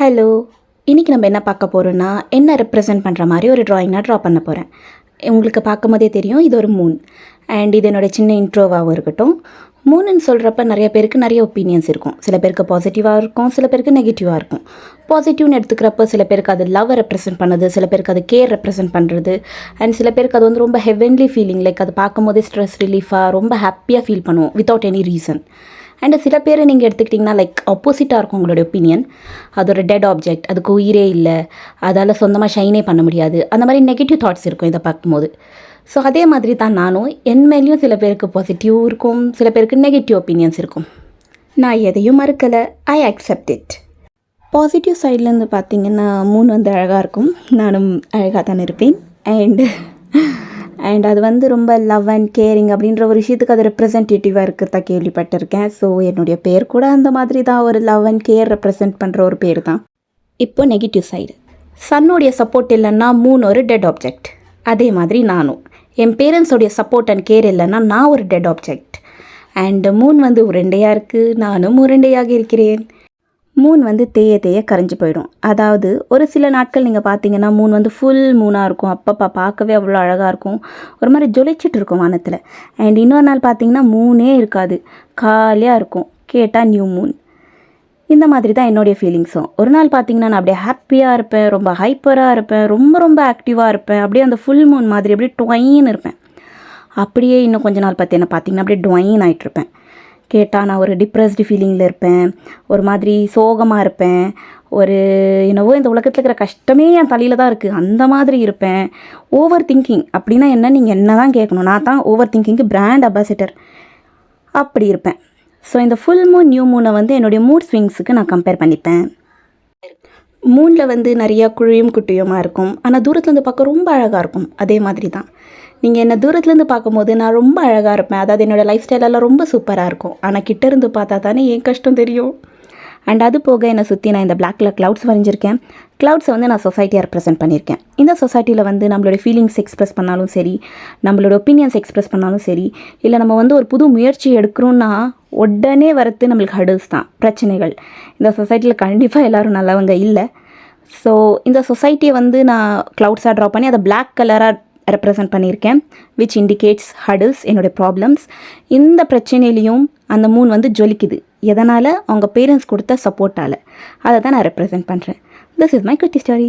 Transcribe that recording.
Hello, இன்றைக்கி நம்ம என்ன பார்க்க போகிறோன்னா, என்ன ரெப்ரசன்ட் பண்ணுற மாதிரி ஒரு ட்ராயிங் நான் ட்ரா பண்ண போகிறேன். உங்களுக்கு பார்க்கும் போதே தெரியும், இது ஒரு மூன். அண்ட் இது என்னோடய சின்ன இன்ட்ரோவாகவும் இருக்கட்டும். மூணுன்னு சொல்கிறப்ப நிறைய பேருக்கு நிறைய ஒப்பீனியன்ஸ் இருக்கும். சில பேருக்கு பாசிட்டிவாக இருக்கும், சில பேருக்கு நெகட்டிவாக இருக்கும். பாசிட்டிவ்னு எடுத்துக்கிறப்ப சில பேருக்கு அது லவ்வை ரெப்ரசென்ட் பண்ணுது, சில பேருக்கு அது கேர் ரெப்ரசென்ட் பண்ணுறது, அண்ட் சில பேருக்கு அது வந்து ரொம்ப ஹெவன்லி ஃபீலிங், லைக் அது பார்க்கும் போதே ஸ்ட்ரெஸ் ரிலீஃபாக ரொம்ப ஹாப்பியாக ஃபீல் பண்ணுவோம் வித்தவுட் எனி ரீசன். அண்டு சில பேர் நீங்கள் எடுத்துக்கிட்டிங்கன்னா லைக் ஆப்போசிட்டாக இருக்கும் உங்களோட ஒப்பீனியன். அது ஒரு டெட் ஆப்ஜெக்ட், அதுக்கு உயிரே இல்லை, அதால் சொந்தமாக ஷைனே பண்ண முடியாது, அந்த மாதிரி நெகட்டிவ் தாட்ஸ் இருக்கும் இதை பார்க்கும்போது. ஸோ அதே மாதிரி தான் நானும், என் மேலேயும் சில பேருக்கு பாசிட்டிவ் இருக்கும், சில பேருக்கு நெகட்டிவ் ஒப்பீனியன்ஸ் இருக்கும். நான் எதையும் மறுக்கலை, ஐ அக்செப்ட் இட். பாசிட்டிவ் சைட்லேருந்து பார்த்திங்கன்னா மூணு வந்து அழகாக இருக்கும், நானும் அழகாக தான் இருப்பேன். அண்ட் அது வந்து ரொம்ப லவ் அண்ட் கேரிங் அப்படின்ற ஒரு விஷயத்துக்கு அது ரெப்ரசன்டேட்டிவாக இருக்கிறதா கேள்விப்பட்டிருக்கேன். ஸோ என்னுடைய பேர் கூட அந்த மாதிரி தான், ஒரு லவ் அண்ட் கேர் ரெப்ரசன்ட் பண்ணுற ஒரு பேர் தான். இப்போ நெகட்டிவ் சைடு, சன்னுடைய சப்போர்ட் இல்லைன்னா மூணு ஒரு டெட் ஆப்ஜெக்ட். அதே மாதிரி நானும், என் பேரண்ட்ஸோடைய சப்போர்ட் அண்ட் கேர் இல்லைன்னா நான் ஒரு டெட் ஆப்ஜெக்ட். அண்ட் மூன் வந்து உருண்டையாக இருக்குது, நானும் உருண்டையாக இருக்கிறேன். மூன் வந்து தேய கரைஞ்சி போயிடும். அதாவது ஒரு சில நாட்கள் நீங்கள் பார்த்தீங்கன்னா மூன் வந்து ஃபுல் மூனாக இருக்கும், அப்பப்போ பார்க்கவே அவ்வளோ அழகாக இருக்கும், ஒரு மாதிரி ஜொலிச்சிட்டு இருக்கும் வானத்தில். அண்ட் இன்னொரு நாள் பார்த்தீங்கன்னா மூனே இருக்காது, காலியாக இருக்கும், கேட்டால் நியூ மூன். இந்த மாதிரி தான் என்னுடைய ஃபீலிங்ஸும். ஒரு நாள் பார்த்தீங்கன்னா நான் அப்படியே ஹாப்பியாக இருப்பேன், ரொம்ப ஹைப்பராக இருப்பேன், ரொம்ப ஆக்டிவாக இருப்பேன், அப்படியே அந்த ஃபுல் மூன் மாதிரி அப்படியே டொயின்னு இருப்பேன். அப்படியே இன்னும் கொஞ்ச நாள் பார்த்தீங்கன்னா அப்படியே டொயின் ஆகிட்ருப்பேன். கேட்டால் நான் ஒரு டிப்ரெஸ்டு ஃபீலிங்கில் இருப்பேன், ஒரு மாதிரி சோகமாக இருப்பேன், ஒரு என்னவோ இந்த உலகத்தில் இருக்கிற கஷ்டமே என் தலையில் தான் இருக்குது அந்த மாதிரி இருப்பேன். ஓவர் திங்கிங் அப்படின்னா என்ன, நீங்கள் என்ன தான் கேட்கணும், நான் தான் ஓவர் திங்கிங்க்கு பிராண்ட் அம்பாசிடர் அப்படி இருப்பேன். ஸோ இந்த ஃபுல் மூன் நியூ மூனை வந்து என்னுடைய மூட் ஸ்விங்ஸுக்கு நான் கம்பேர் பண்ணிப்பேன். மூனில் வந்து நிறையா குழியும் குட்டியுமாக இருக்கும், ஆனால் தூரத்துலேருந்து பார்க்க ரொம்ப அழகாக இருக்கும். அதே மாதிரி தான் நீங்கள் என்ன தூரத்துலேருந்து பார்க்கும்போது நான் ரொம்ப அழகாக இருப்பேன், அதாவது என்னோடய லைஃப் ஸ்டைலெல்லாம் ரொம்ப சூப்பராக இருக்கும். ஆனால் கிட்டேருந்து பார்த்தா தானே என் கஷ்டம் தெரியும். அண்ட் அது போக என்னை சுற்றி நான் இந்த பிளாக் கலர் க்ளவுட்ஸ் வரைஞ்சிருக்கேன். க்ளவுட்ஸை வந்து நான் சொசைட்டியாக ரெப்ரசென்ட் பண்ணியிருக்கேன். இந்த சொசைட்டியில் வந்து நம்மளோட ஃபீலிங்ஸ் எக்ஸ்ப்ரெஸ் பண்ணாலும் சரி, நம்மளோட ஒப்பீனியன்ஸ் எக்ஸ்ப்ரெஸ் பண்ணாலும் சரி, இல்லை நம்ம வந்து ஒரு புது முயற்சி எடுக்கிறோன்னா உடனே வரது நம்மளுக்கு ஹர்டில்ஸ் தான், பிரச்சனைகள். இந்த சொசைட்டியில் கண்டிப்பாக எல்லோரும் நல்லவங்க இல்லை. ஸோ இந்த சொசைட்டியை வந்து நான் க்ளவுட்ஸாக ட்ரா பண்ணி அதை பிளாக் கலராக ரெப்ரசென்ட் பண்ணியிருக்கேன், விச் இண்டிகேட்ஸ் ஹர்டில்ஸ், என்னுடைய ப்ராப்ளம்ஸ். இந்த பிரச்சனையிலையும் அந்த மூன் வந்து ஜொலிக்குது, எதனால்? அவங்க பேரண்ட்ஸ் கொடுத்த சப்போர்ட்டால். அதை தான் நான் ரெப்ரசென்ட் பண்ணுறேன். திஸ் இஸ் மை குட்டி ஸ்டோரி.